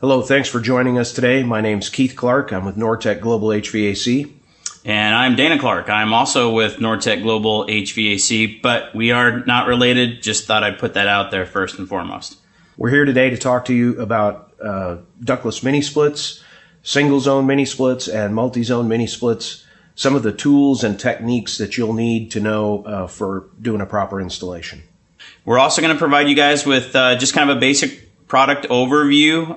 Hello, thanks for joining us today. My name's Keith Clark. I'm with Nortech Global HVAC. And I'm Dana Clark. I'm also with Nortech Global HVAC, but we are not related. Just thought I'd put that out there first and foremost. We're here today to talk to you about ductless mini splits, single zone mini splits, and multi-zone mini splits, some of the tools and techniques that you'll need to know for doing a proper installation. We're also going to provide you guys with just kind of a basic product overview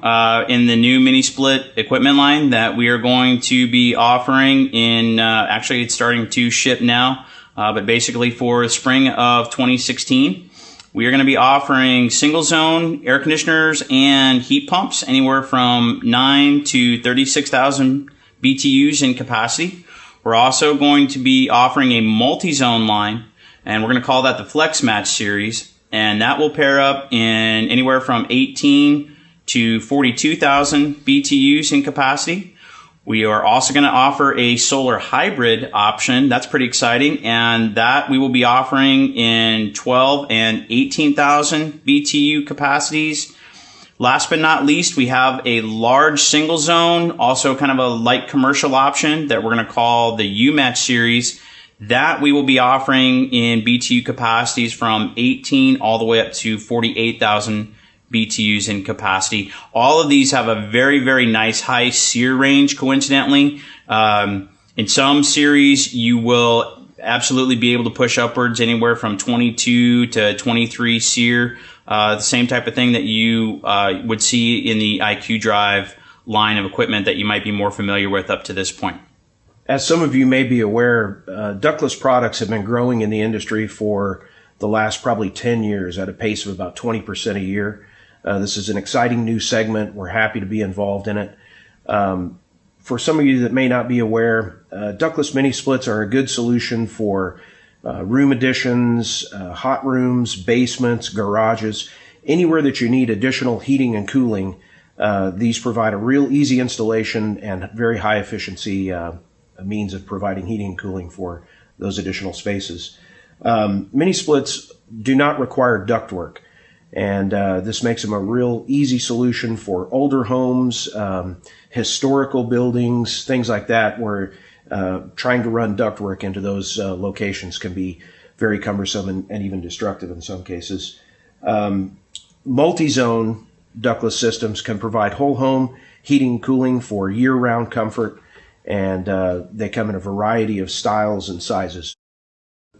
in the new mini split equipment line that we are going to be offering in, actually it's starting to ship now, but basically for spring of 2016. We are going to be offering single zone air conditioners and heat pumps anywhere from 9 to 36,000 BTUs in capacity. We're also going to be offering a multi-zone line, and we're going to call that the Flex Match series. And that will pair up in anywhere from 18 to 42,000 BTUs in capacity. We are also going to offer a solar hybrid option. That's pretty exciting. And that we will be offering in 12 and 18,000 BTU capacities. Last but not least, we have a large single zone, also kind of a light commercial option that we're going to call the UMatch series. That we will be offering in BTU capacities from 18 all the way up to 48,000 BTUs in capacity. All of these have a very, very nice high SEER range, coincidentally. In some series, you will absolutely be able to push upwards anywhere from 22 to 23 SEER. The same type of thing that you would see in the IQ Drive line of equipment that you might be more familiar with up to this point. As some of you may be aware, ductless products have been growing in the industry for the last probably 10 years at a pace of about 20% a year. This is an exciting new segment. We're happy to be involved in it. For some of you that may not be aware, ductless mini splits are a good solution for room additions, hot rooms, basements, garages, anywhere that you need additional heating and cooling. These provide a real easy installation and very high efficiency a means of providing heating and cooling for those additional spaces. Mini splits do not require ductwork, and this makes them a real easy solution for older homes, historical buildings, things like that, where trying to run ductwork into those locations can be very cumbersome and even destructive in some cases. Multi-zone ductless systems can provide whole home heating and cooling for year-round comfort, and they come in a variety of styles and sizes.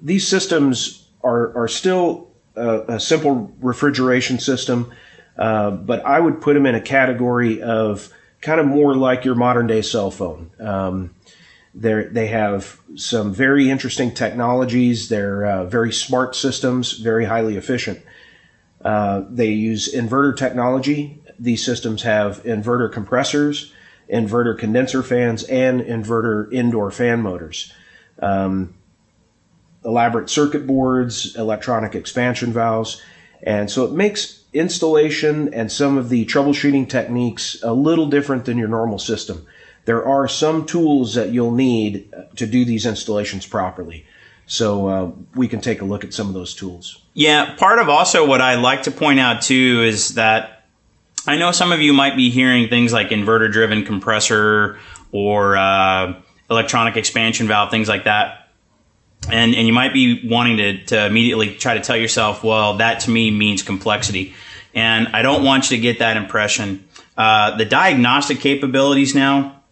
These systems are still a simple refrigeration system, but I would put them in a category of kind of more like your modern-day cell phone. They have some very interesting technologies. They're very smart systems, very highly efficient. They use inverter technology. These systems have inverter compressors, inverter condenser fans, and inverter indoor fan motors. Elaborate circuit boards, electronic expansion valves, and so it makes installation and some of the troubleshooting techniques a little different than your normal system. There are some tools that you'll need to do these installations properly. So we can take a look at some of those tools. Yeah, part of also what I like to point out too is that I know some of you might be hearing things like inverter-driven compressor or electronic expansion valve, things like that. And you might be wanting to immediately try to tell yourself, well, that to me means complexity. And I don't want you to get that impression. The diagnostic capabilities now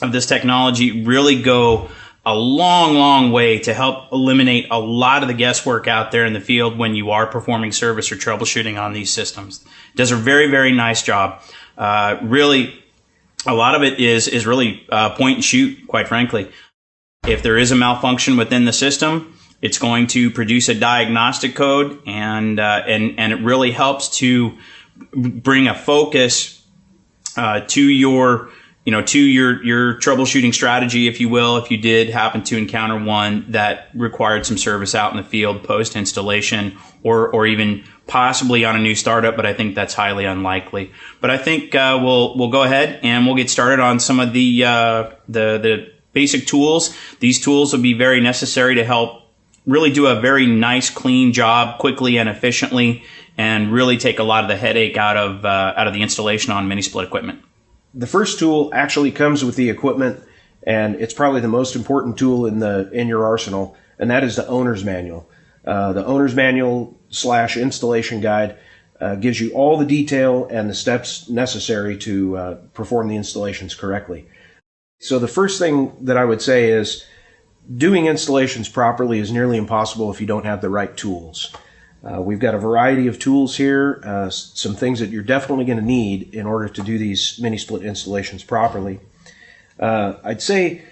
of this technology really go a long, long way to help eliminate a lot of the guesswork out there in the field when you are performing service or troubleshooting on these systems. It does a very, very nice job. Really, a lot of it is really point and shoot, quite frankly. If there is a malfunction within the system, it's going to produce a diagnostic code, and it really helps to bring a focus to your troubleshooting strategy, if you will, if you did happen to encounter one that required some service out in the field post-installation or even possibly on a new startup, but I think that's highly unlikely. But I think we'll go ahead and we'll get started on some of the basic tools. These tools will be very necessary to help really do a very nice, clean job quickly and efficiently, and really take a lot of the headache out of the installation on mini split equipment. The first tool actually comes with the equipment, and it's probably the most important tool in your arsenal, and that is the owner's manual. The owner's manual / installation guide gives you all the detail and the steps necessary to perform the installations correctly. So the first thing that I would say is doing installations properly is nearly impossible if you don't have the right tools. We've got a variety of tools here, some things that you're definitely going to need in order to do these mini split installations properly. I'd say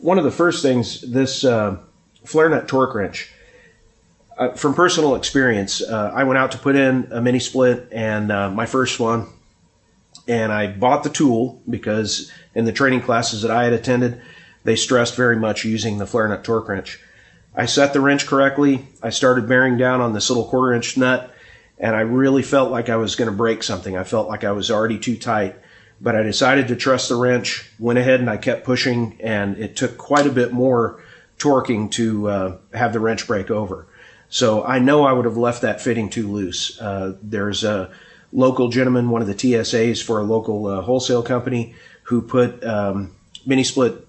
one of the first things, this flare nut torque wrench. From personal experience, I went out to put in a mini split, and my first one, and I bought the tool because in the training classes that I had attended, they stressed very much using the flare nut torque wrench. I set the wrench correctly. I started bearing down on this little 1/4 inch nut, and I really felt like I was going to break something. I felt like I was already too tight, but I decided to trust the wrench, went ahead and I kept pushing, and it took quite a bit more torquing to have the wrench break over. So I know I would have left that fitting too loose. There's a local gentleman, one of the TSAs for a local wholesale company, who put mini split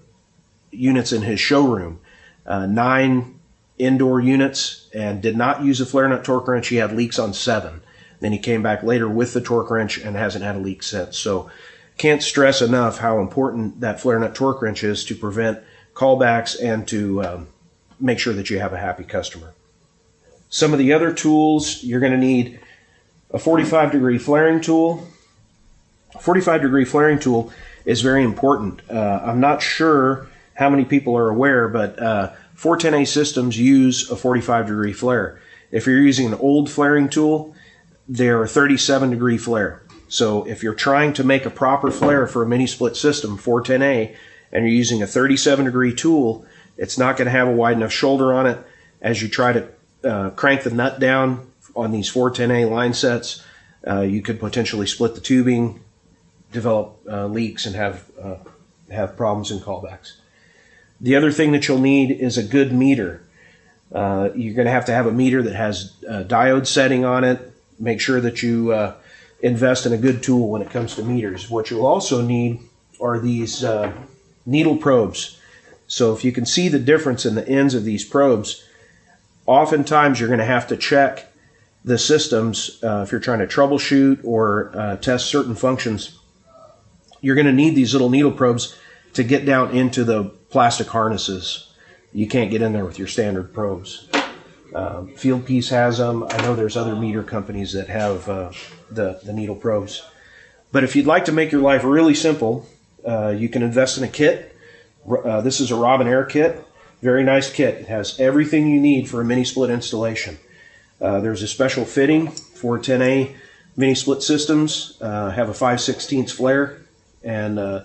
units in his showroom, 9 indoor units, and did not use a flare nut torque wrench. He had leaks on 7. Then he came back later with the torque wrench and hasn't had a leak since. So can't stress enough how important that flare nut torque wrench is to prevent callbacks and to make sure that you have a happy customer. Some of the other tools, you're going to need a 45-degree flaring tool. A 45-degree flaring tool is very important. I'm not sure how many people are aware, but 410A systems use a 45-degree flare. If you're using an old flaring tool, they're a 37-degree flare. So if you're trying to make a proper flare for a mini split system, 410A, and you're using a 37-degree tool, it's not going to have a wide enough shoulder on it. As you try to crank the nut down on these 410A line sets, you could potentially split the tubing, develop leaks, and have problems in callbacks. The other thing that you'll need is a good meter. You're going to have a meter that has a diode setting on it. Make sure that you invest in a good tool when it comes to meters. What you'll also need are these needle probes. So if you can see the difference in the ends of these probes, oftentimes you're going to have to check the systems if you're trying to troubleshoot or test certain functions. You're going to need these little needle probes to get down into the plastic harnesses. You can't get in there with your standard probes. Fieldpiece has them. I know there's other meter companies that have the needle probes. But if you'd like to make your life really simple, you can invest in a kit. This is a Robinair kit. Very nice kit. It has everything you need for a mini split installation. There's a special fitting for 10A mini split systems. Have a 5/16 flare, and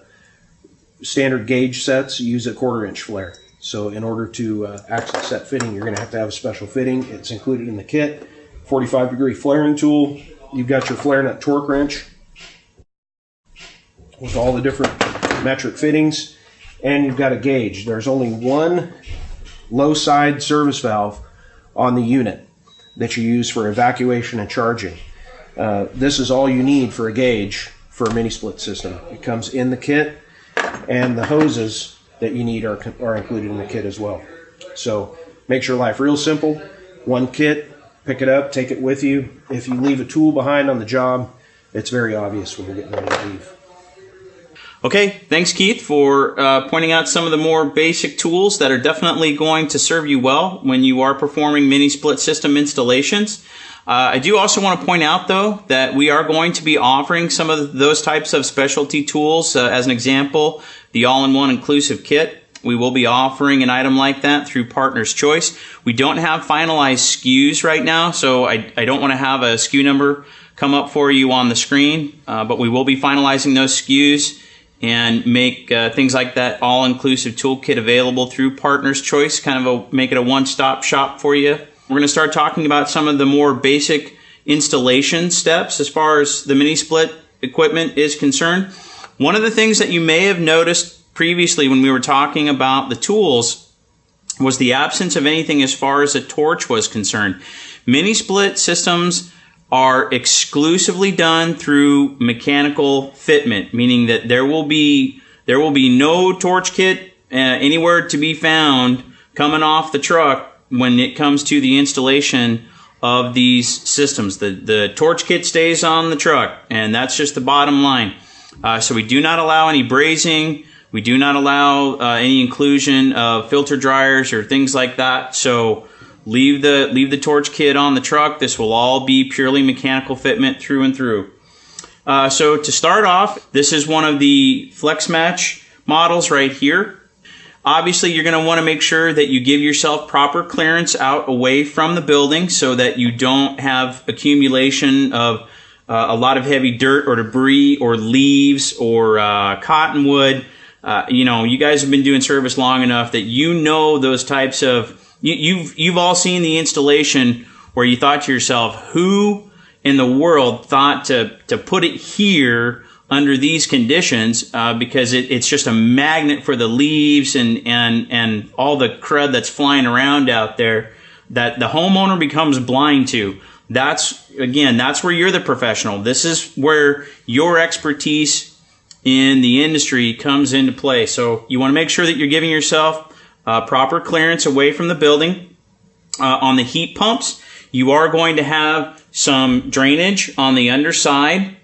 standard gauge sets use a 1/4 inch flare. So in order to access that fitting, you're going to have a special fitting. It's included in the kit. 45-degree flaring tool. You've got your flare nut torque wrench with all the different metric fittings, and you've got a gauge. There's only one low side service valve on the unit that you use for evacuation and charging. This is all you need for a gauge for a mini split system. It comes in the kit, and the hoses that you need are included in the kit as well. So makes your life real simple. One kit, pick it up, take it with you. If you leave a tool behind on the job, it's very obvious when you're getting ready to leave. Okay, thanks Keith for pointing out some of the more basic tools that are definitely going to serve you well when you are performing mini split system installations. I do also want to point out though that we are going to be offering some of those types of specialty tools. As an example, the all-in-one inclusive kit. We will be offering an item like that through Partner's Choice. We don't have finalized SKUs right now, so I don't want to have a SKU number come up for you on the screen, but we will be finalizing those SKUs and make things like that all-inclusive toolkit available through Partner's Choice, kind of make it a one-stop shop for you. We're going to start talking about some of the more basic installation steps as far as the mini split equipment is concerned. One of the things that you may have noticed previously when we were talking about the tools was the absence of anything as far as a torch was concerned. Mini split systems are exclusively done through mechanical fitment, meaning that there will be no torch kit anywhere to be found coming off the truck when it comes to the installation of these systems. The torch kit stays on the truck, and that's just the bottom line. So we do not allow any brazing. We do not allow any inclusion of filter dryers or things like that. So leave the torch kit on the truck. This will all be purely mechanical fitment through and through. So to start off, this is one of the FlexMatch models right here. Obviously, you're going to want to make sure that you give yourself proper clearance out away from the building so that you don't have accumulation of a lot of heavy dirt or debris or leaves or cottonwood. You guys have been doing service long enough that you know those types of... You've all seen the installation where you thought to yourself, who in the world thought to put it here under these conditions, because it's just a magnet for the leaves and all the crud that's flying around out there that the homeowner becomes blind to. That's where you're the professional. This is where your expertise in the industry comes into play. So you want to make sure that you're giving yourself proper clearance away from the building. On the heat pumps, you are going to have some drainage on the underside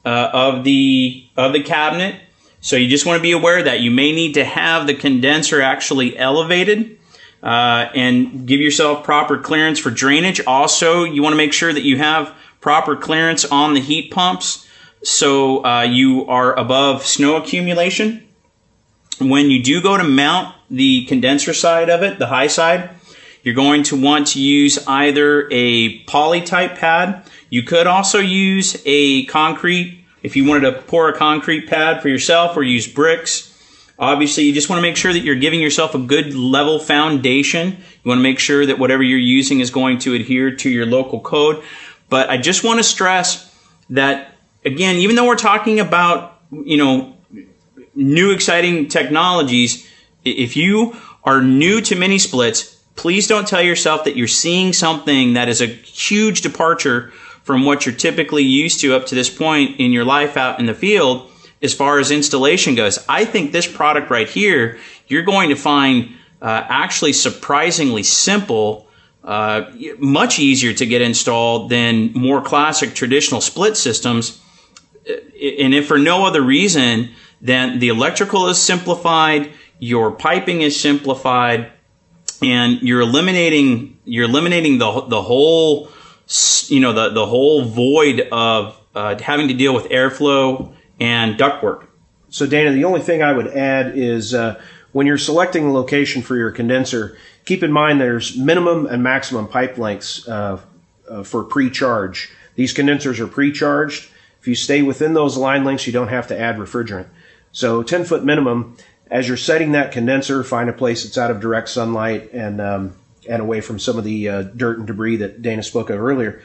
of the cabinet. So you just want to be aware that you may need to have the condenser actually elevated and give yourself proper clearance for drainage. Also, you want to make sure that you have proper clearance on the heat pumps so you are above snow accumulation. When you do go to mount the condenser side of it, the high side, you're going to want to use either a poly type pad. You could also use a concrete if you wanted to pour a concrete pad for yourself, or use bricks. Obviously, you just want to make sure that you're giving yourself a good level foundation. You want to make sure that whatever you're using is going to adhere to your local code. But I just want to stress that, again, even though we're talking about, new exciting technologies, if you are new to mini splits, please don't tell yourself that you're seeing something that is a huge departure from what you're typically used to up to this point in your life out in the field as far as installation goes. I think this product right here, you're going to find actually surprisingly simple, much easier to get installed than more classic traditional split systems. And if for no other reason, then the electrical is simplified, your piping is simplified, and you're eliminating the whole, the whole void of having to deal with airflow and ductwork. So Dana, the only thing I would add is when you're selecting a location for your condenser, keep in mind there's minimum and maximum pipe lengths for pre-charge. These condensers are pre-charged. If you stay within those line lengths, you don't have to add refrigerant. So 10-foot minimum. As you're setting that condenser, find a place that's out of direct sunlight and away from some of the dirt and debris that Dana spoke of earlier.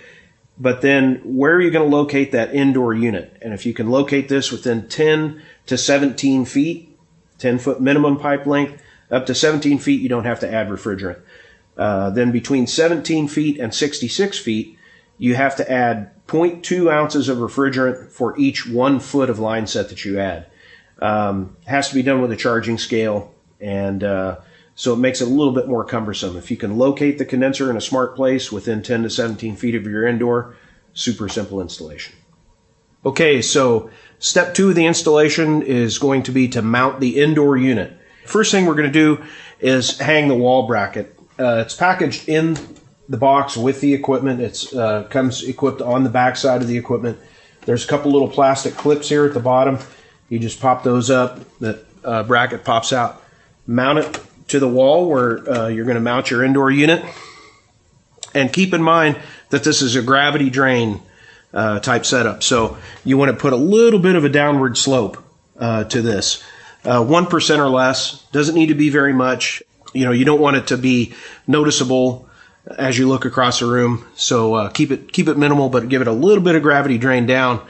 But then where are you going to locate that indoor unit? And if you can locate this within 10 to 17 feet, 10-foot minimum pipe length, up to 17 feet, you don't have to add refrigerant. Then between 17 feet and 66 feet, you have to add 0.2 ounces of refrigerant for each 1 foot of line set that you add. Has to be done with a charging scale, and so it makes it a little bit more cumbersome. If you can locate the condenser in a smart place within 10 to 17 feet of your indoor, super simple installation. Okay, so step 2 of the installation is going to be to mount the indoor unit. First thing we're going to do is hang the wall bracket. It's packaged in the box with the equipment. It's comes equipped on the back side of the equipment. There's a couple little plastic clips here at the bottom. You just pop those up, that bracket pops out. Mount it to the wall where you're going to mount your indoor unit. And keep in mind that this is a gravity drain type setup. So you want to put a little bit of a downward slope to this. 1% or less. Doesn't need to be very much. You don't want it to be noticeable as you look across the room. So keep it minimal, but give it a little bit of gravity drain down.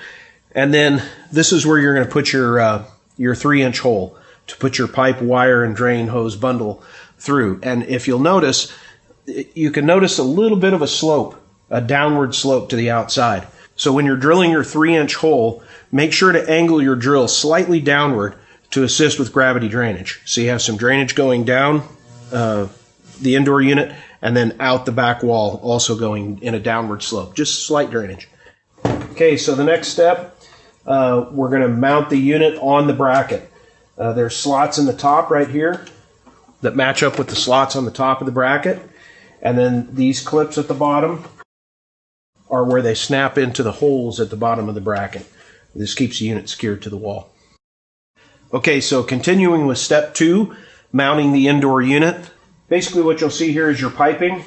And then this is where you're going to put your 3-inch hole to put your pipe, wire, and drain hose bundle through. And if you'll notice, you can notice a little bit of a slope, a downward slope to the outside. So when you're drilling your 3-inch hole, make sure to angle your drill slightly downward to assist with gravity drainage. So you have some drainage going down the indoor unit and then out the back wall, also going in a downward slope, just slight drainage. Okay, so the next step, we're going to mount the unit on the bracket. There's slots in the top right here that match up with the slots on the top of the bracket. And then these clips at the bottom are where they snap into the holes at the bottom of the bracket. This keeps the unit secured to the wall. Okay, so continuing with step 2, mounting the indoor unit. Basically what you'll see here is your piping.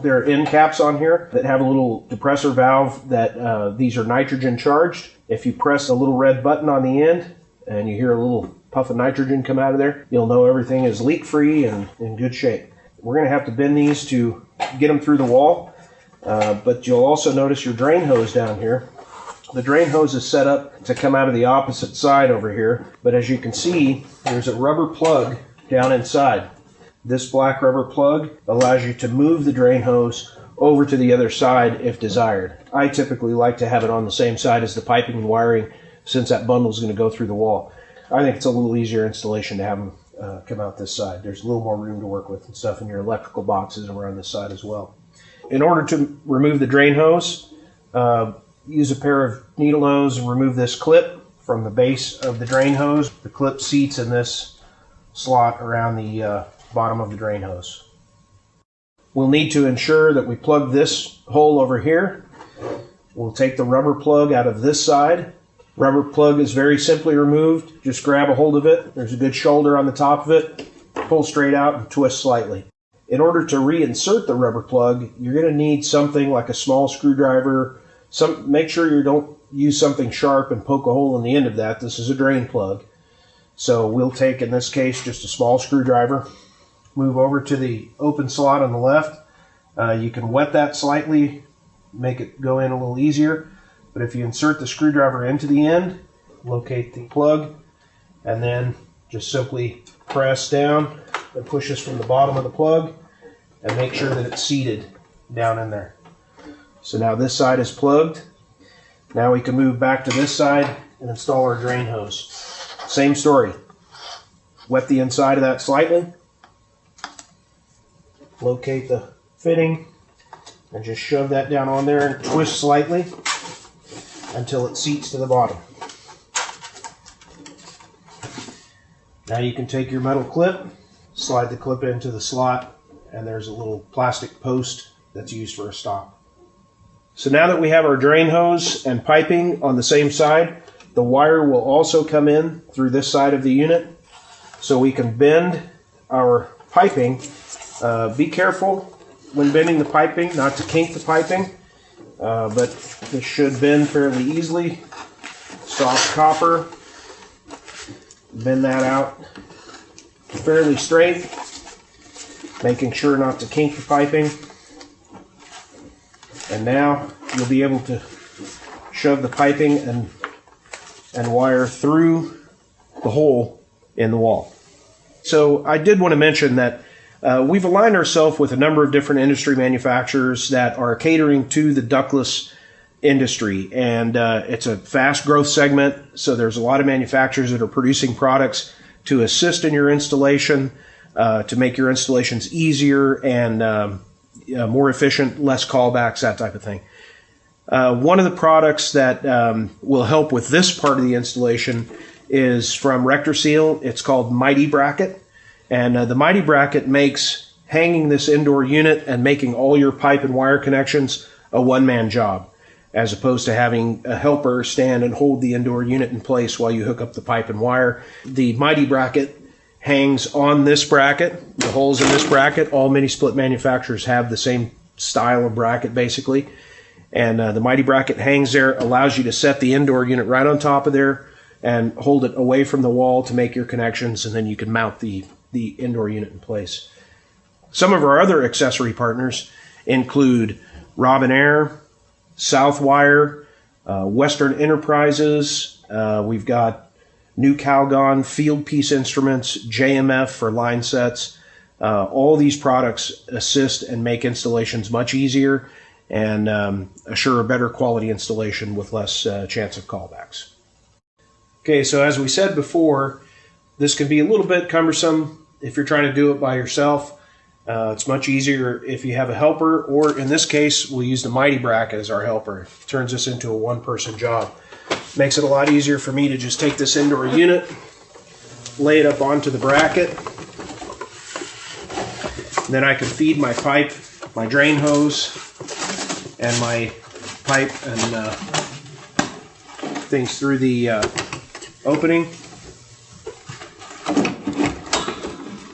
There are end caps on here that have a little depressor valve that these are nitrogen charged. If you press a little red button on the end and you hear a little puff of nitrogen come out of there, you'll know everything is leak free and in good shape. We're going to have to bend these to get them through the wall, but you'll also notice your drain hose down here. The drain hose is set up to come out of the opposite side over here, but as you can see, there's a rubber plug down inside. This black rubber plug allows you to move the drain hose over to the other side if desired. I typically like to have it on the same side as the piping and wiring, since that bundle is going to go through the wall. I think it's a little easier installation to have them come out this side. There's a little more room to work with and stuff in your electrical boxes around this side as well. In order to remove the drain hose, use a pair of needle nose and remove this clip from the base of the drain hose. The clip seats in this slot around the bottom of the drain hose. We'll need to ensure that we plug this hole over here. We'll take the rubber plug out of this side. Rubber plug is very simply removed. Just grab a hold of it. There's a good shoulder on the top of it. Pull straight out and twist slightly. In order to reinsert the rubber plug, you're going to need something like a small screwdriver. Make sure you don't use something sharp and poke a hole in the end of that. This is a drain plug. So we'll take, in this case, just a small screwdriver. Move over to the open slot on the left. You can wet that slightly, make it go in a little easier. But if you insert the screwdriver into the end, locate the plug, and then just simply press down and push this from the bottom of the plug and make sure that it's seated down in there. So now this side is plugged. Now we can move back to this side and install our drain hose. Same story. Wet the inside of that slightly. Locate the fitting and just shove that down on there and twist slightly until it seats to the bottom. Now you can take your metal clip, slide the clip into the slot, and there's a little plastic post that's used for a stop. So now that we have our drain hose and piping on the same side, the wire will also come in through this side of the unit, so we can bend our piping. Be careful when bending the piping not to kink the piping, but this should bend fairly easily. Soft copper, bend that out fairly straight, making sure not to kink the piping. And now you'll be able to shove the piping and wire through the hole in the wall. So I did want to mention that we've aligned ourselves with a number of different industry manufacturers that are catering to the ductless industry, and it's a fast growth segment, so there's a lot of manufacturers that are producing products to assist in your installation, to make your installations easier and more efficient, less callbacks, that type of thing. One of the products that will help with this part of the installation is from RectorSeal. It's called Mighty Bracket. And the Mighty Bracket makes hanging this indoor unit and making all your pipe and wire connections a one-man job, as opposed to having a helper stand and hold the indoor unit in place while you hook up the pipe and wire. The Mighty Bracket hangs on this bracket, the holes in this bracket. All mini split manufacturers have the same style of bracket basically. And the Mighty Bracket hangs there, allows you to set the indoor unit right on top of there and hold it away from the wall to make your connections, and then you can mount the indoor unit in place. Some of our other accessory partners include Robinair, Southwire, Western Enterprises. We've got New Calgon, Field Piece Instruments, JMF for line sets, All these products assist and make installations much easier and assure a better quality installation with less chance of callbacks. Okay, so as we said before, this can be a little bit cumbersome if you're trying to do it by yourself. It's much easier if you have a helper, or in this case, we'll use the Mighty Bracket as our helper. It turns this into a one-person job. Makes it a lot easier for me to just take this indoor unit, lay it up onto the bracket, and then I can feed my pipe, my drain hose, and my pipe and things through the opening.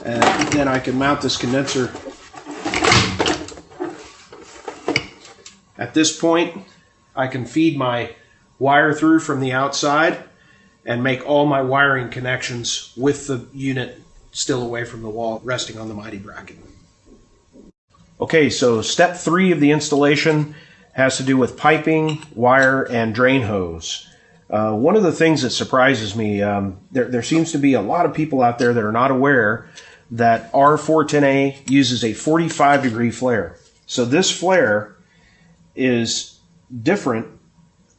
And then I can mount this condenser. At this point, I can feed my wire through from the outside and make all my wiring connections with the unit still away from the wall, resting on the Mighty Bracket. Okay, so step 3 of the installation has to do with piping, wire, and drain hose. One of the things that surprises me, there seems to be a lot of people out there that are not aware that R410A uses a 45-degree flare. So this flare is different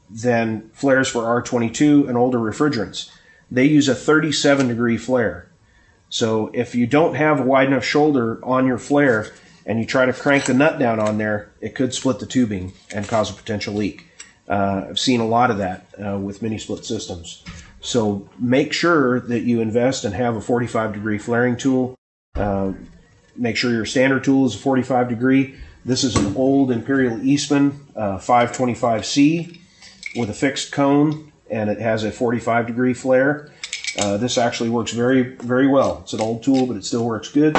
than flares for R22 and older refrigerants. They use a 37-degree flare. So if you don't have a wide enough shoulder on your flare and you try to crank the nut down on there, it could split the tubing and cause a potential leak. I've seen a lot of that with mini-split systems. So make sure that you invest and have a 45-degree flaring tool. Make sure your standard tool is a 45-degree. This is an old Imperial Eastman 525C with a fixed cone, and it has a 45-degree flare. This actually works very, very well. It's an old tool, but it still works good.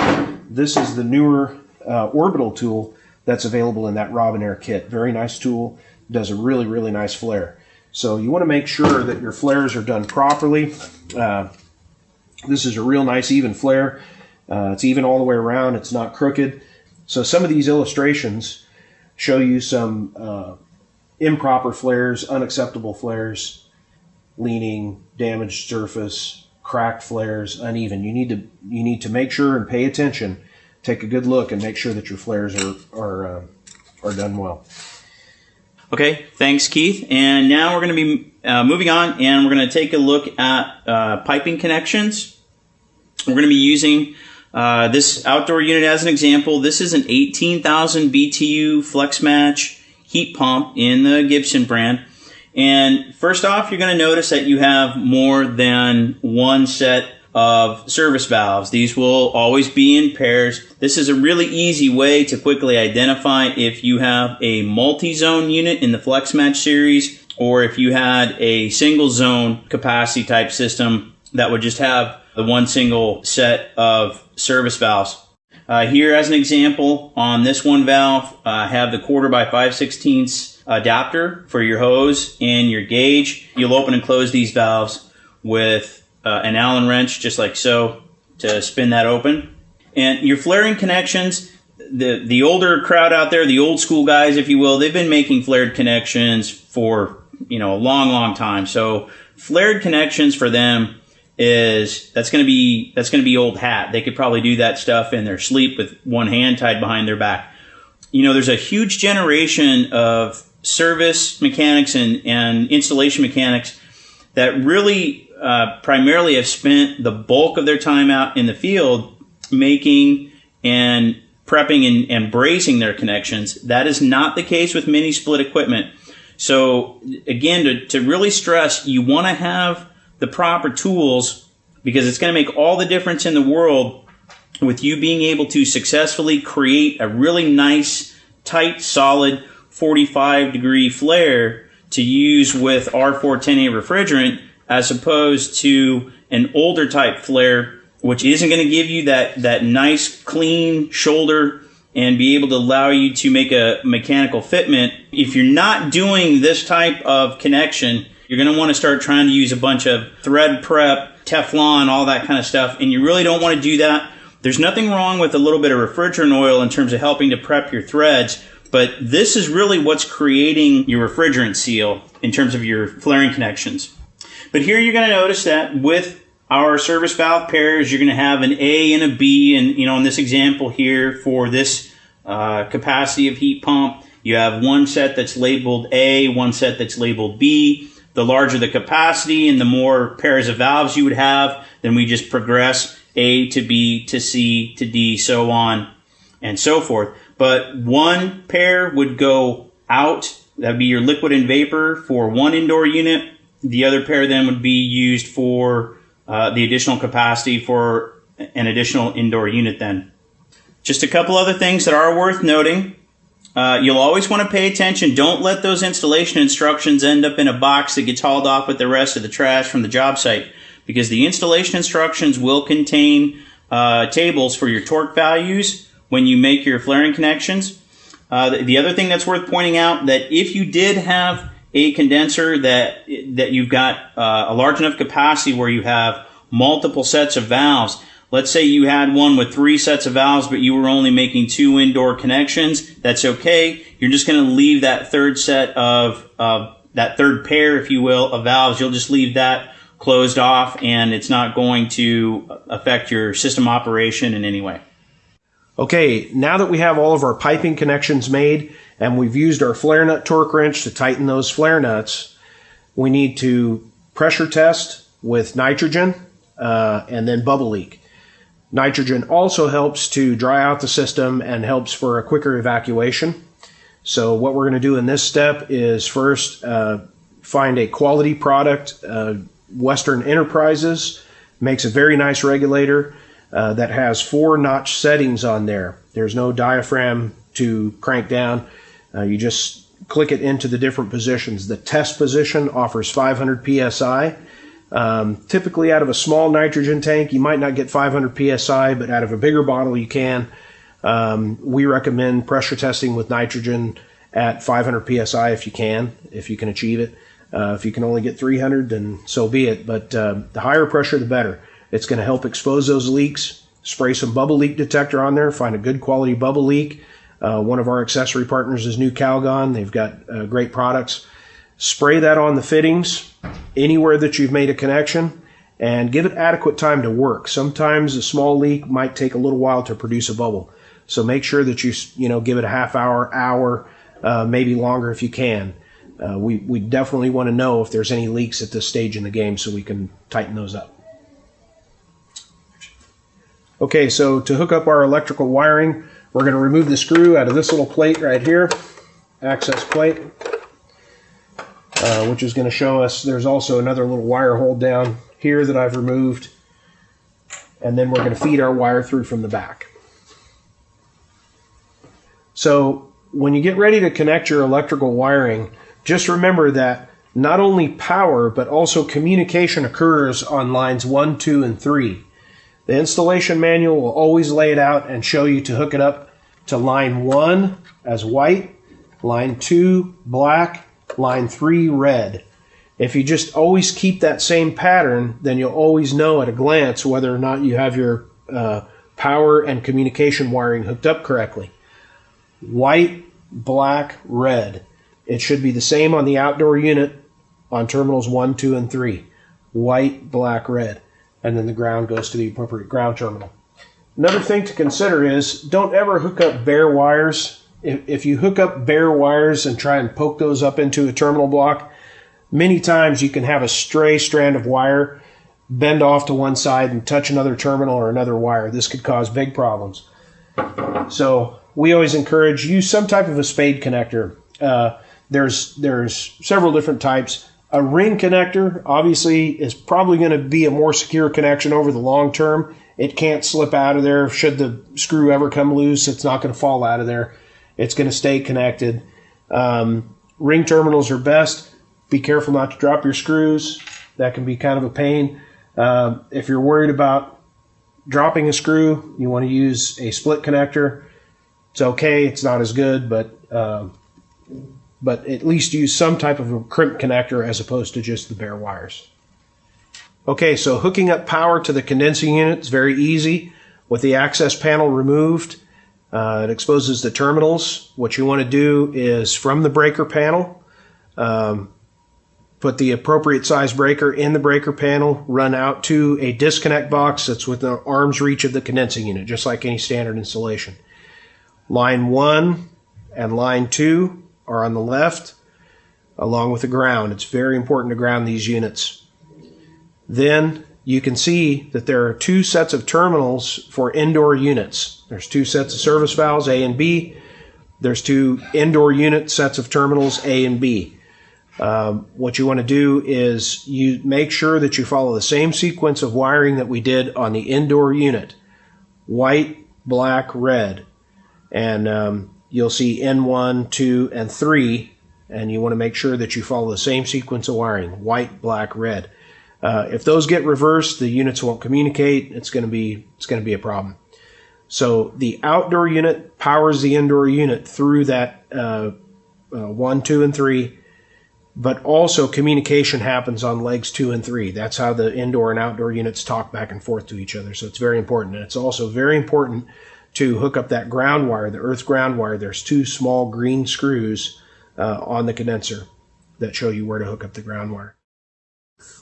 This is the newer orbital tool that's available in that Robinair kit. Very nice tool. Does a really, really nice flare. So you want to make sure that your flares are done properly. This is a real nice even flare. It's even all the way around. It's not crooked. So some of these illustrations show you some improper flares, unacceptable flares, leaning, damaged surface, cracked flares, uneven. You need to make sure and pay attention. Take a good look and make sure that your flares are done well. Okay, thanks, Keith. And now we're going to be moving on, and we're going to take a look at piping connections. We're going to be using this outdoor unit as an example. This is an 18,000 BTU FlexMatch heat pump in the Gibson brand. And first off, you're going to notice that you have more than one set of service valves. These will always be in pairs. This is a really easy way to quickly identify if you have a multi-zone unit in the FlexMatch series, or if you had a single zone capacity type system that would just have the one single set of service valves. Here as an example, on this one valve, I have the 1/4 by 5/16 adapter for your hose and your gauge. You'll open and close these valves with an Allen wrench, just like so, to spin that open. And your flaring connections, the older crowd out there, the old school guys, if you will, they've been making flared connections for a long, long time. So flared connections for them that's going to be old hat. They could probably do that stuff in their sleep with one hand tied behind their back. There's a huge generation of service mechanics and installation mechanics that really primarily have spent the bulk of their time out in the field making and prepping and bracing their connections. That is not the case with mini split equipment. So again, to really stress, you want to have the proper tools, because it's going to make all the difference in the world with you being able to successfully create a really nice, tight, solid 45-degree flare to use with R410A refrigerant, as opposed to an older type flare, which isn't going to give you that nice, clean shoulder and be able to allow you to make a mechanical fitment. If you're not doing this type of connection, you're going to want to start trying to use a bunch of thread prep, Teflon, all that kind of stuff, and you really don't want to do that. There's nothing wrong with a little bit of refrigerant oil in terms of helping to prep your threads, but this is really what's creating your refrigerant seal in terms of your flaring connections. But here you're going to notice that with our service valve pairs, you're going to have an A and a B, and in this example here for this capacity of heat pump, you have one set that's labeled A, one set that's labeled B. The larger the capacity and the more pairs of valves you would have, then we just progress A to B to C to D, so on and so forth. But one pair would go out, that'd be your liquid and vapor for one indoor unit. The other pair then would be used for the additional capacity for an additional indoor unit then. Just a couple other things that are worth noting. You'll always want to pay attention. Don't let those installation instructions end up in a box that gets hauled off with the rest of the trash from the job site, because the installation instructions will contain tables for your torque values when you make your flaring connections. The other thing that's worth pointing out, that if you did have a condenser that you've got a large enough capacity where you have multiple sets of valves. Let's say you had one with 3 sets of valves, but you were only making 2 indoor connections. That's okay. You're just going to leave that third set of that third pair, if you will, of valves. You'll just leave that closed off, and it's not going to affect your system operation in any way. Okay, now that we have all of our piping connections made and we've used our flare nut torque wrench to tighten those flare nuts, we need to pressure test with nitrogen and then bubble leak. Nitrogen also helps to dry out the system and helps for a quicker evacuation. So what we're going to do in this step is first find a quality product. Western Enterprises makes a very nice regulator that has 4 notch settings on there. There's no diaphragm to crank down. You just click it into the different positions. The test position offers 500 psi. Typically out of a small nitrogen tank, you might not get 500 psi, but out of a bigger bottle you can. We recommend pressure testing with nitrogen at 500 psi if you can achieve it. If you can only get 300, then so be it. But the higher pressure, the better. It's going to help expose those leaks. Spray some bubble leak detector on there. Find a good quality bubble leak. One of our accessory partners is New Calgon. They've got great products. Spray that on the fittings anywhere that you've made a connection, and give it adequate time to work. Sometimes a small leak might take a little while to produce a bubble. So make sure that you give it a half hour, maybe longer if you can. We definitely want to know if there's any leaks at this stage in the game so we can tighten those up. Okay, so to hook up our electrical wiring, we're going to remove the screw out of this little plate right here, access plate, which is going to show us there's also another little wire hold down here that I've removed, and then we're going to feed our wire through from the back. So when you get ready to connect your electrical wiring, just remember that not only power but also communication occurs on lines 1, 2, and 3. The installation manual will always lay it out and show you to hook it up to line 1 as white, line 2 black, line 3 red. If you just always keep that same pattern, then you'll always know at a glance whether or not you have your power and communication wiring hooked up correctly. White, black, red. It should be the same on the outdoor unit on terminals 1, 2, and 3. White, black, red. And then the ground goes to the appropriate ground terminal. Another thing to consider is don't ever hook up bare wires. If you hook up bare wires and try and poke those up into a terminal block, many times you can have a stray strand of wire bend off to one side and touch another terminal or another wire. This could cause big problems. So we always encourage use some type of a spade connector. There's several different types. A ring connector obviously is probably going to be a more secure connection over the long term. It can't slip out of there. Should the screw ever come loose, it's not going to fall out of there. It's going to stay connected. Ring terminals are best. Be careful not to drop your screws. That can be kind of a pain. If you're worried about dropping a screw, you want to use a split connector. It's okay. It's not as good, but at least use some type of a crimp connector as opposed to just the bare wires. Okay, so hooking up power to the condensing unit is very easy. With the access panel removed, it exposes the terminals. What you want to do is from the breaker panel, put the appropriate size breaker in the breaker panel, run out to a disconnect box that's within arm's reach of the condensing unit, just like any standard installation. Line 1 and line 2 are on the left, along with the ground. It's very important to ground these units. Then you can see that there are 2 sets of terminals for indoor units. There's 2 sets of service valves, A and B. There's 2 indoor unit sets of terminals, A and B. What you want to do is you make sure that you follow the same sequence of wiring that we did on the indoor unit. White, black, red. And you'll see N1, 2, and 3. And you want to make sure that you follow the same sequence of wiring. White, black, red. If those get reversed, the units won't communicate. It's going to be a problem. So the outdoor unit powers the indoor unit through that 1, 2, and 3. But also communication happens on legs 2 and 3. That's how the indoor and outdoor units talk back and forth to each other. So it's very important. And it's also very important to hook up that ground wire, the earth ground wire. There's 2 small green screws on the condenser that show you where to hook up the ground wire.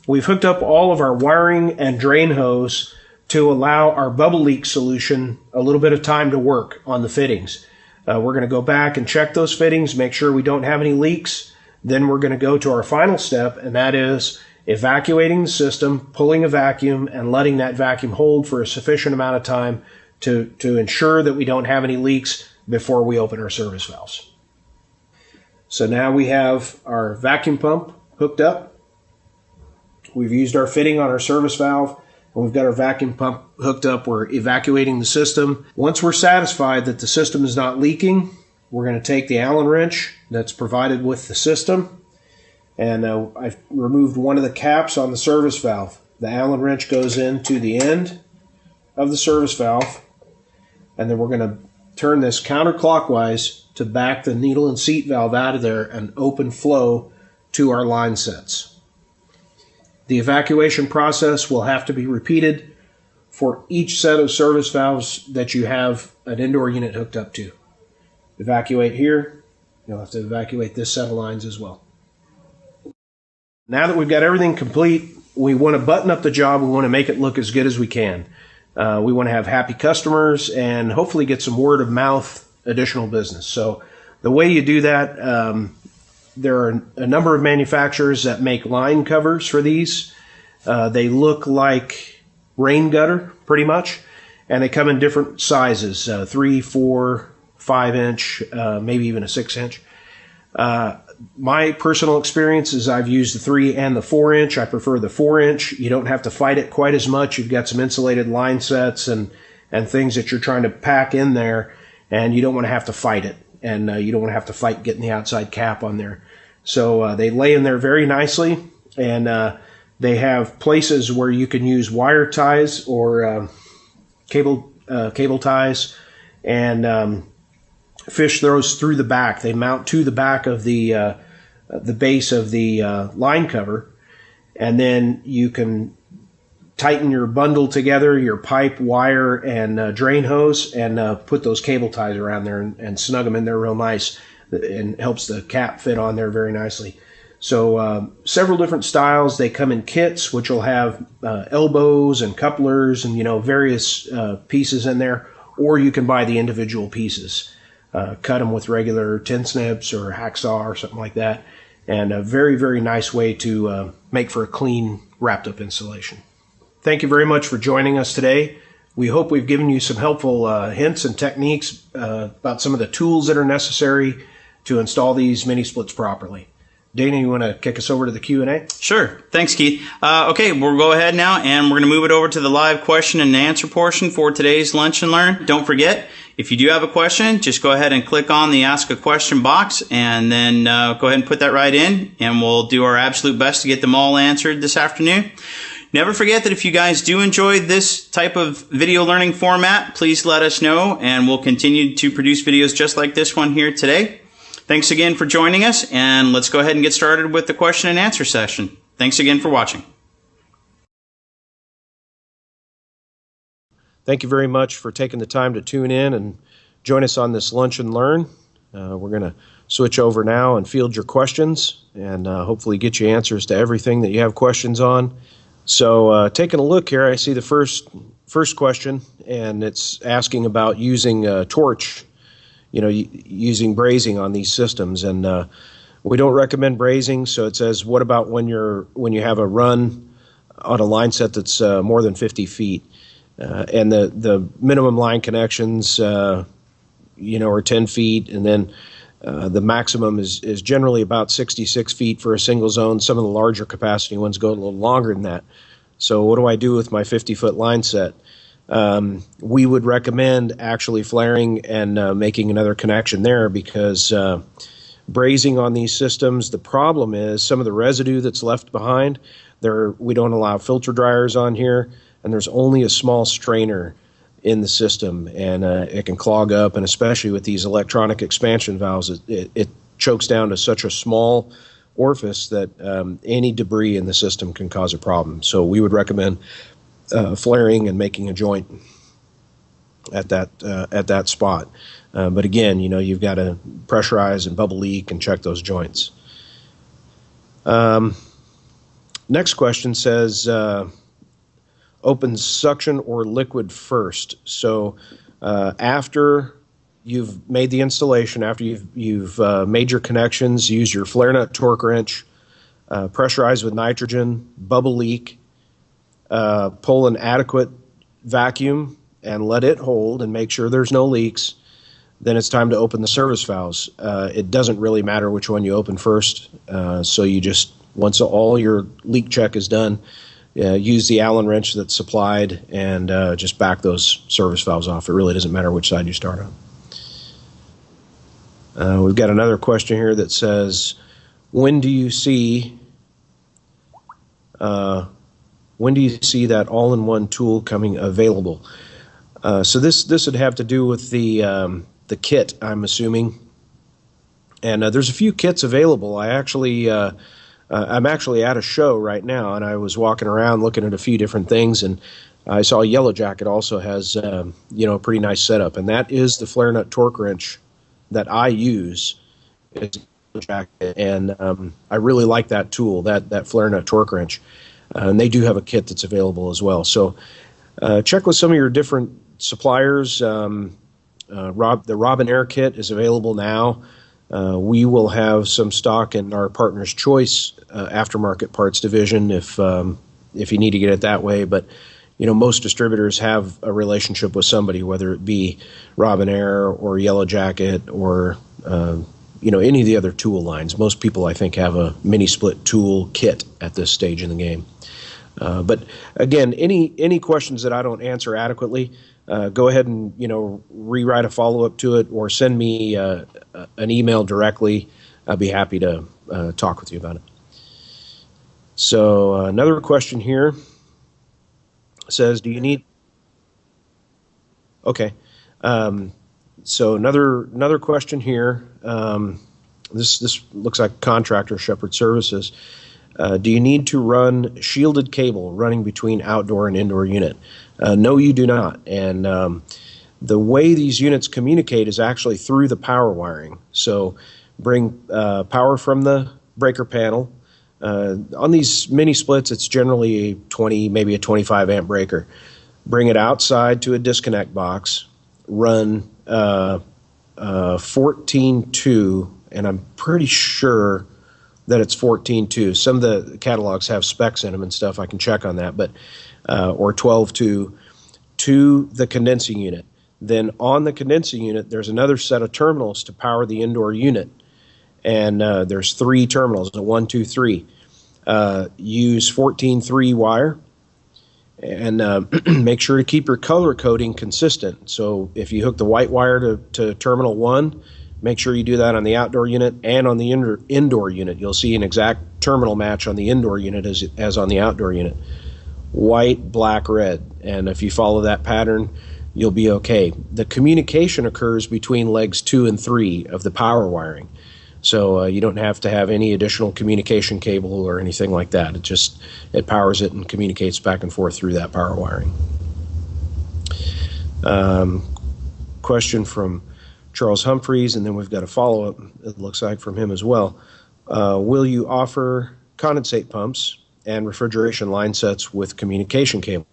We've hooked up all of our wiring and drain hose to allow our bubble leak solution a little bit of time to work on the fittings. We're going to go back and check those fittings, make sure we don't have any leaks. Then we're going to go to our final step, and that is evacuating the system, pulling a vacuum, and letting that vacuum hold for a sufficient amount of time to ensure that we don't have any leaks before we open our service valves. So now we have our vacuum pump hooked up. We've used our fitting on our service valve, and we've got our vacuum pump hooked up. We're evacuating the system. Once we're satisfied that the system is not leaking, we're going to take the Allen wrench that's provided with the system, and I've removed one of the caps on the service valve. The Allen wrench goes into the end of the service valve, and then we're going to turn this counterclockwise to back the needle and seat valve out of there and open flow to our line sets. The evacuation process will have to be repeated for each set of service valves that you have an indoor unit hooked up to. Evacuate here, you'll have to evacuate this set of lines as well. Now that we've got everything complete, we want to button up the job. We want to make it look as good as we can. We want to have happy customers and hopefully get some word of mouth additional business. So the way you do that, there are a number of manufacturers that make line covers for these. They look like rain gutter pretty much, and they come in different sizes, 3, 4, 5-inch, maybe even a 6-inch. My personal experience is I've used the 3 and the 4-inch. I prefer the 4-inch. You don't have to fight it quite as much. You've got some insulated line sets and things that you're trying to pack in there, and you don't want to have to fight it. And you don't want to have to fight getting the outside cap on there. So they lay in there very nicely, and they have places where you can use wire ties or cable ties and fish those through the back. They mount to the back of the base of the line cover, and then you can tighten your bundle together, your pipe, wire, and drain hose, and put those cable ties around there and snug them in there real nice, and helps the cap fit on there very nicely. So several different styles. They come in kits, which will have elbows and couplers and various pieces in there, or you can buy the individual pieces. Cut them with regular tin snips or hacksaw or something like that, and a very, very nice way to make for a clean wrapped up installation. Thank you very much for joining us today. We hope we've given you some helpful hints and techniques about some of the tools that are necessary to install these mini splits properly. Dana, you want to kick us over to the Q&A? Sure. Thanks, Keith. Okay, we'll go ahead now, and we're going to move it over to the live question and answer portion for today's Lunch and Learn. Don't forget, if you do have a question, just go ahead and click on the Ask a Question box, and then go ahead and put that right in, and we'll do our absolute best to get them all answered this afternoon. Never forget that if you guys do enjoy this type of video learning format, please let us know, and we'll continue to produce videos just like this one here today. Thanks again for joining us, and let's go ahead and get started with the question and answer session. Thanks again for watching. Thank you very much for taking the time to tune in and join us on this Lunch and Learn. We're going to switch over now and field your questions, and hopefully get you answers to everything that you have questions on. So taking a look here, I see the first question, and it's asking about using torch, using brazing on these systems. And we don't recommend brazing. So it says, what about when you have a run on a line set that's more than 50 feet? And the minimum line connections, are 10 feet, and then the maximum is generally about 66 feet for a single zone. Some of the larger capacity ones go a little longer than that. So what do I do with my 50-foot line set? We would recommend actually flaring and making another connection there, because brazing on these systems, the problem is some of the residue that's left behind. We don't allow filter dryers on here, and there's only a small strainer in the system, and it can clog up, and especially with these electronic expansion valves, it chokes down to such a small orifice that any debris in the system can cause a problem. So we would recommend flaring and making a joint at that spot. But again, you've got to pressurize and bubble leak and check those joints. Next question says, open suction or liquid first. So after you've made the installation, after you've made your connections, use your flare nut torque wrench, pressurize with nitrogen, bubble leak, pull an adequate vacuum and let it hold and make sure there's no leaks. Then it's time to open the service valves. It doesn't really matter which one you open first. So you just, once all your leak check is done, use the Allen wrench that's supplied and just back those service valves off. It really doesn't matter which side you start on. We've got another question here that says, when do you see that all-in-one tool coming available? So this would have to do with the kit, I'm assuming. And there's a few kits available. I'm actually at a show right now, and I was walking around looking at a few different things, and I saw Yellow Jacket also has a pretty nice setup, and that is the flare nut torque wrench that I use. It's Yellow Jacket, and I really like that tool, that flare nut torque wrench, and they do have a kit that's available as well. So check with some of your different suppliers. The Robinair kit is available now. We will have some stock in our Partner's Choice aftermarket parts division if you need to get it that way. But most distributors have a relationship with somebody, whether it be Robinair or Yellow Jacket or any of the other tool lines. Most people, I think, have a mini split tool kit at this stage in the game. But again, any questions that I don't answer adequately, go ahead and rewrite a follow-up to it, or send me an email directly. I'd be happy to talk with you about it. So another question here says, do you need? Okay. So another question here. This looks like Contractor Shepherd Services. Do you need to run shielded cable running between outdoor and indoor unit? No, you do not. And the way these units communicate is actually through the power wiring. So bring power from the breaker panel. On these mini splits, it's generally a 20, maybe a 25 amp breaker. Bring it outside to a disconnect box. Run 14.2, and I'm pretty sure that it's 14.2. Some of the catalogs have specs in them and stuff. I can check on that, but or 12.2 to the condensing unit. Then on the condensing unit, there's another set of terminals to power the indoor unit, and there's 3 terminals, a 1, 2, 3. Use 14.3 wire, and make sure to keep your color coding consistent. So if you hook the white wire to terminal 1, make sure you do that on the outdoor unit and on the indoor unit. You'll see an exact terminal match on the indoor unit as on the outdoor unit. White, black, red. And if you follow that pattern, you'll be okay. The communication occurs between legs 2 and 3 of the power wiring. So you don't have to have any additional communication cable or anything like that. It powers it and communicates back and forth through that power wiring. Question from Charles Humphreys, and then we've got a follow-up, it looks like, from him as well. Will you offer condensate pumps and refrigeration line sets with communication cable?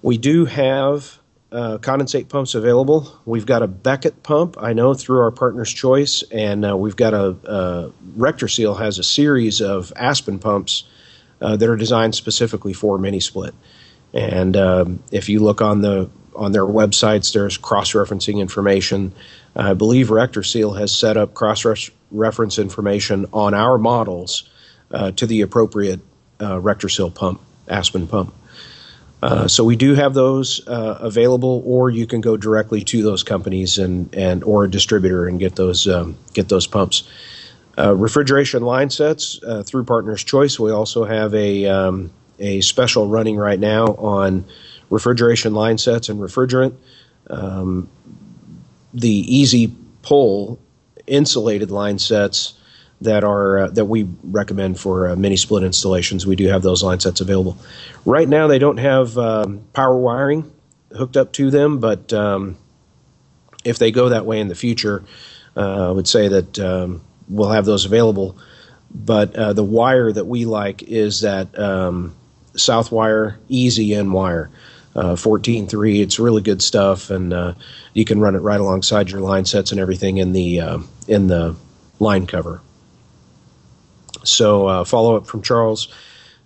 We do have condensate pumps available. We've got a Beckett pump, I know, through our Partner's Choice, and we've got RectorSeal has a series of Aspen pumps that are designed specifically for mini split. And if you look on their websites, there's cross-referencing information. I believe RectorSeal has set up cross-reference information on our models to the appropriate RectorSeal pump, Aspen pump. So we do have those available, or you can go directly to those companies and or a distributor and get those pumps. Refrigeration line sets through Partner's Choice. We also have a special running right now on refrigeration line sets and refrigerant. The Easy Pull insulated line sets that we recommend for mini split installations. We do have those line sets available. Right now, they don't have power wiring hooked up to them, but if they go that way in the future, I would say that we'll have those available. But the wire that we like is that Southwire Easy N wire, 14.3. It's really good stuff, and you can run it right alongside your line sets and everything in the line cover. So follow up from Charles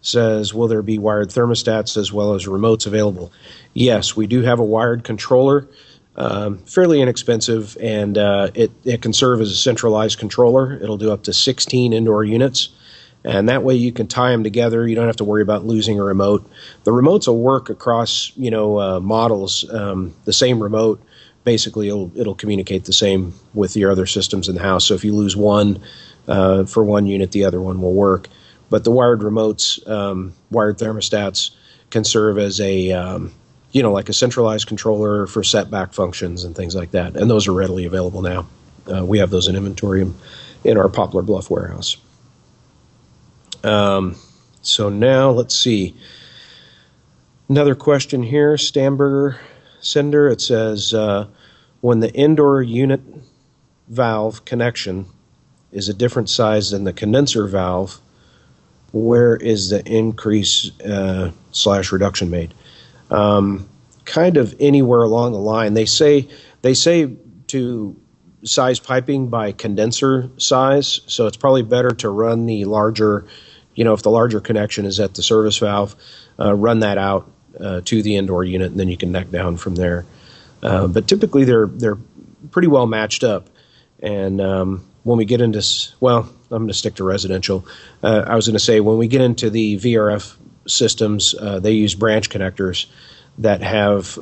says, will there be wired thermostats as well as remotes available? Yes, we do have a wired controller, fairly inexpensive, and it can serve as a centralized controller. It'll do up to 16 indoor units, and that way you can tie them together. You don't have to worry about losing a remote. The remotes will work across models. The same remote, basically, it'll communicate the same with your other systems in the house. So if you lose one for one unit, the other one will work. But the wired remotes, wired thermostats, can serve as a like a centralized controller for setback functions and things like that. And those are readily available now. We have those in inventory in our Poplar Bluff warehouse. So now let's see. Another question here, Stamberger Sender. It says, when the indoor unit valve connection is a different size than the condenser valve, where is the increase / reduction made? Kind of anywhere along the line. They say to size piping by condenser size, so it's probably better to run the larger, if the larger connection is at the service valve, run that out to the indoor unit, and then you can neck down from there. But typically they're pretty well matched up. And when we get into, I'm going to stick to residential. I was going to say, when we get into the VRF systems, they use branch connectors that have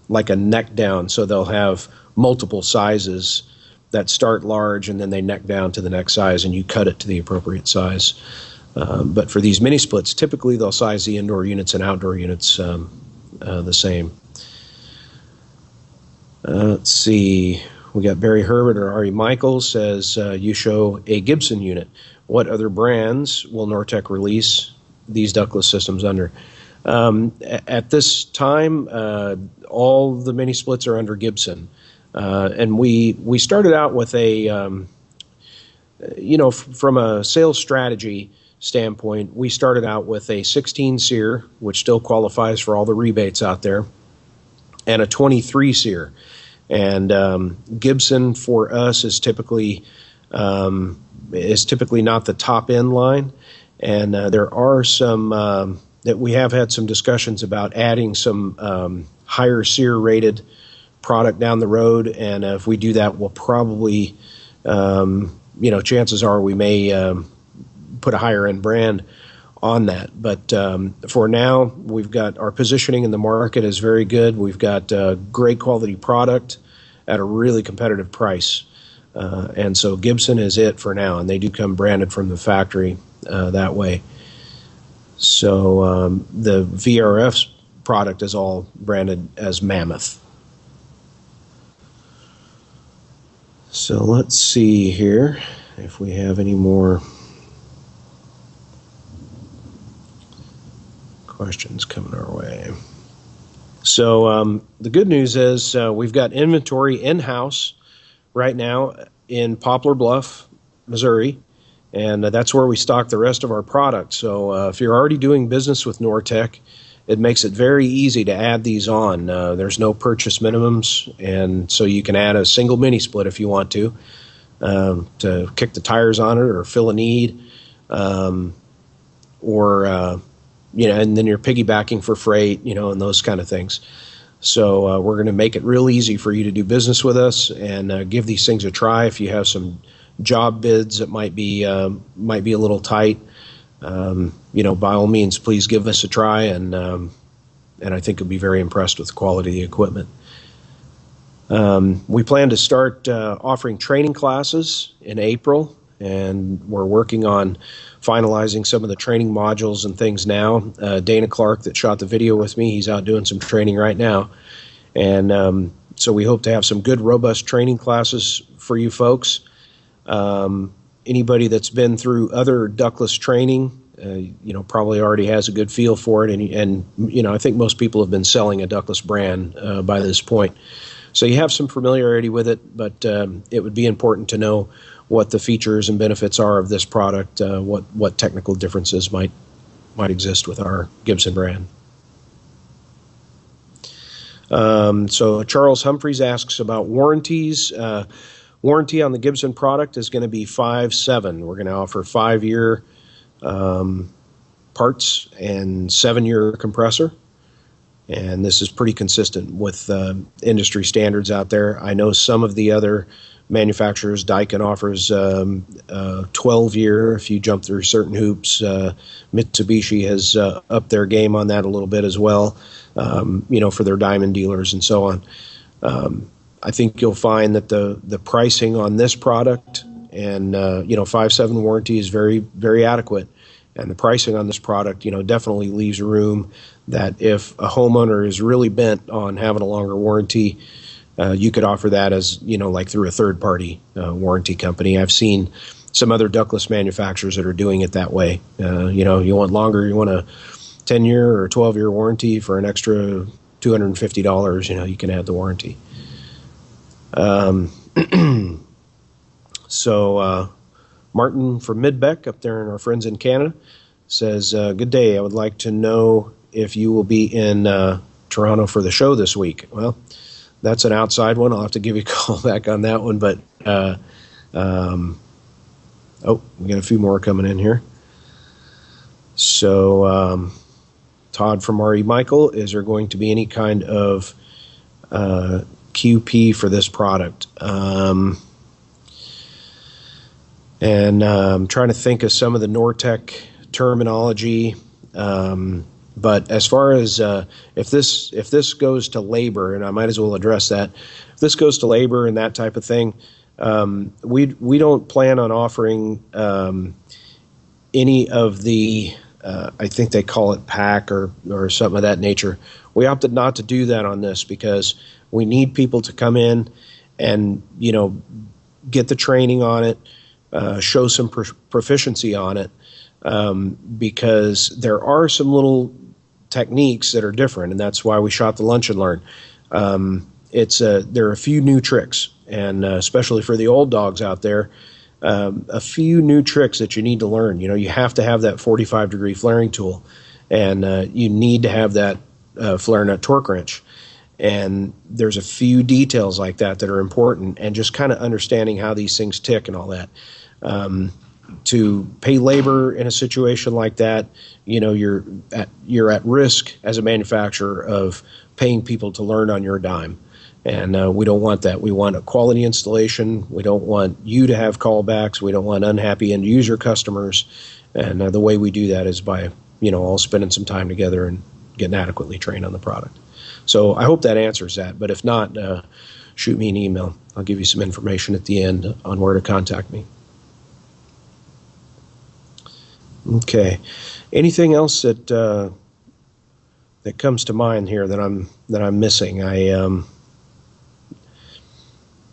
like a neck down. So they'll have multiple sizes that start large and then they neck down to the next size, and you cut it to the appropriate size. But for these mini splits, typically they'll size the indoor units and outdoor units the same. Let's see. We got Barry Herbert or Ari Michaels says, you show a Gibson unit. What other brands will Nortec release these ductless systems under? At this time, all the mini splits are under Gibson. And we started out with a, from a sales strategy standpoint, we started out with a 16 SEER, which still qualifies for all the rebates out there, and a 23 SEER. And Gibson for us is typically not the top end line, and there are some that we have had some discussions about adding some higher SEER rated product down the road, and if we do that, we'll probably chances are we may put a higher end brand on that. But for now, we've got our positioning in the market is very good. We've got great quality product at a really competitive price. And so Gibson is it for now, and they do come branded from the factory that way. So the VRF product is all branded as Mammoth. So let's see here if we have any more questions coming our way. So the good news is we've got inventory in-house right now in Poplar Bluff, Missouri, and that's where we stock the rest of our products. So if you're already doing business with Nortec, it makes it very easy to add these on. There's no purchase minimums, and so you can add a single mini split if you want to kick the tires on it or fill a need, and then you're piggybacking for freight, and those kind of things. So we're going to make it real easy for you to do business with us and give these things a try. If you have some job bids that might be a little tight, by all means, please give us a try, and I think you'll be very impressed with the quality of the equipment. We plan to start offering training classes in April, and we're working on finalizing some of the training modules and things now. Dana Clark, that shot the video with me, he's out doing some training right now. And so we hope to have some good, robust training classes for you folks. Anybody that's been through other ductless training, probably already has a good feel for it. And I think most people have been selling a ductless brand by this point. So you have some familiarity with it, but it would be important to know what the features and benefits are of this product, what technical differences might exist with our Gibson brand. So Charles Humphreys asks about warranties. Warranty on the Gibson product is going to be 5-7. We're going to offer 5-year parts and 7-year compressor. And this is pretty consistent with industry standards out there. I know some of the other manufacturers, Daikin offers 12-year if you jump through certain hoops. Mitsubishi has upped their game on that a little bit as well, for their diamond dealers and so on. I think you'll find that the pricing on this product and 5-7 warranty is very, very adequate. And the pricing on this product, definitely leaves room that if a homeowner is really bent on having a longer warranty, you could offer that as, like through a third-party warranty company. I've seen some other ductless manufacturers that are doing it that way. You want longer, you want a 10-year or 12-year warranty for an extra $250, you can add the warranty. So Martin from Midbeck up there, and our friends in Canada, says, good day. I would like to know if you will be in Toronto for the show this week. Well, that's an outside one. I'll have to give you a call back on that one. But, we got a few more coming in here. So, Todd from R.E. Michael, is there going to be any kind of QP for this product? And I'm trying to think of some of the Nortec terminology. But as far as if this goes to labor, and I might as well address that, if this goes to labor and that type of thing, we don't plan on offering any of the I think they call it pack or something of that nature. We opted not to do that on this because we need people to come in and get the training on it, show some proficiency on it, because there are some little techniques that are different, and that's why we shot the Lunch and Learn. There are a few new tricks, and especially for the old dogs out there, a few new tricks that you need to learn. You have to have that 45-degree flaring tool, and you need to have that flare nut torque wrench. And there's a few details like that are important, and just kind of understanding how these things tick and all that. To pay labor in a situation like that, you're at risk as a manufacturer of paying people to learn on your dime. And we don't want that. We want a quality installation. We don't want you to have callbacks. We don't want unhappy end user customers. And the way we do that is by, all spending some time together and getting adequately trained on the product. So I hope that answers that. But if not, shoot me an email. I'll give you some information at the end on where to contact me. Okay. Anything else that comes to mind here that I'm missing?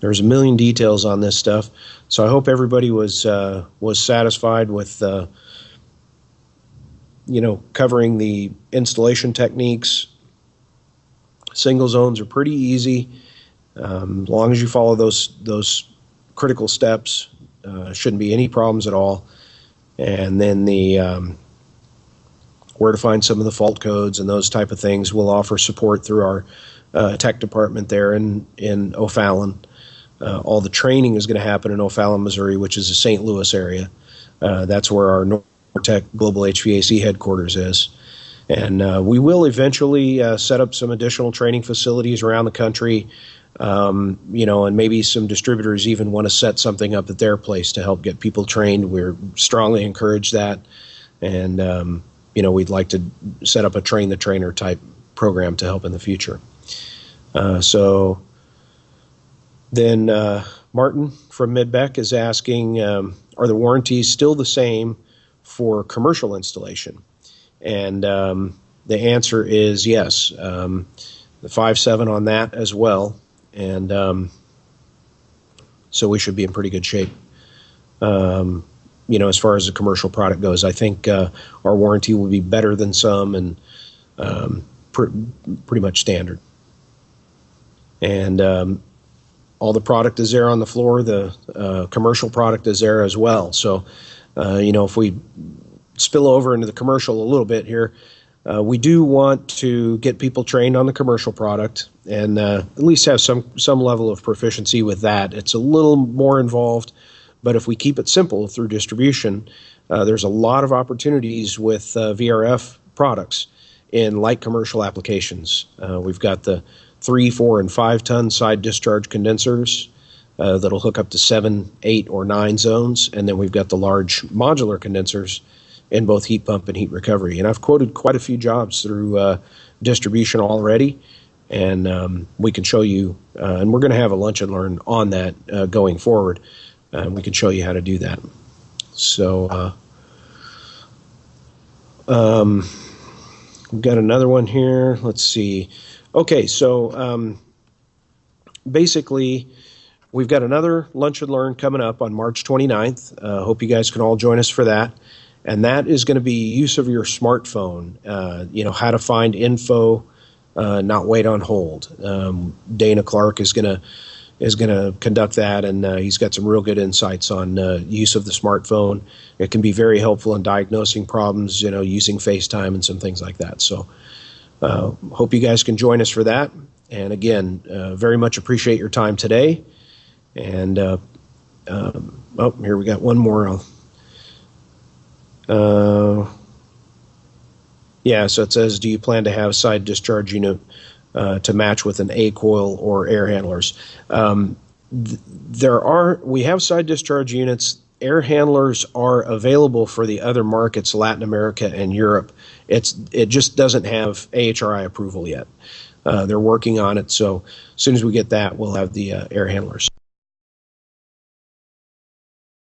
There's a million details on this stuff, so I hope everybody was satisfied with covering the installation techniques, Single zones are pretty easy. As long as you follow those critical steps, shouldn't be any problems at all. And then the where to find some of the fault codes and those type of things, we'll offer support through our tech department there in O'Fallon. All the training is going to happen in O'Fallon, Missouri, which is the St. Louis area. That's where our Nortech Global HVAC headquarters is. And we will eventually set up some additional training facilities around the country, and maybe some distributors even want to set something up at their place to help get people trained. We're strongly encourage that. And, we'd like to set up a train the trainer type program to help in the future. So then Martin from Midbeck is asking, are the warranties still the same for commercial installation? And the answer is yes. The 5.7 on that as well. And so we should be in pretty good shape. As far as the commercial product goes, I think our warranty will be better than some and pretty much standard. And all the product is there on the floor. The commercial product is there as well. So, if we spill over into the commercial a little bit here, we do want to get people trained on the commercial product and at least have some level of proficiency with that. It's a little more involved, but if we keep it simple through distribution, there's a lot of opportunities with VRF products in light commercial applications. We've got the 3, 4, and 5 ton side discharge condensers that'll hook up to 7, 8, or 9 zones, and then we've got the large modular condensers in both heat pump and heat recovery. And I've quoted quite a few jobs through distribution already, and we can show you, and we're going to have a lunch and learn on that going forward. We can show you how to do that. So we've got another one here. Let's see. Okay, so basically, we've got another Lunch and Learn coming up on March 29th. Hope you guys can all join us for that. And that is going to be use of your smartphone, how to find info, not wait on hold. Dana Clark is going to conduct that, and he's got some real good insights on use of the smartphone. It can be very helpful in diagnosing problems, using FaceTime and some things like that. So hope you guys can join us for that. And again, very much appreciate your time today. And here we got one more. So it says, do you plan to have side discharge unit to match with an A coil or air handlers? We have side discharge units. Air handlers are available for the other markets, Latin America and Europe. It just doesn't have AHRI approval yet. They're working on it, so as soon as we get that, we'll have the air handlers.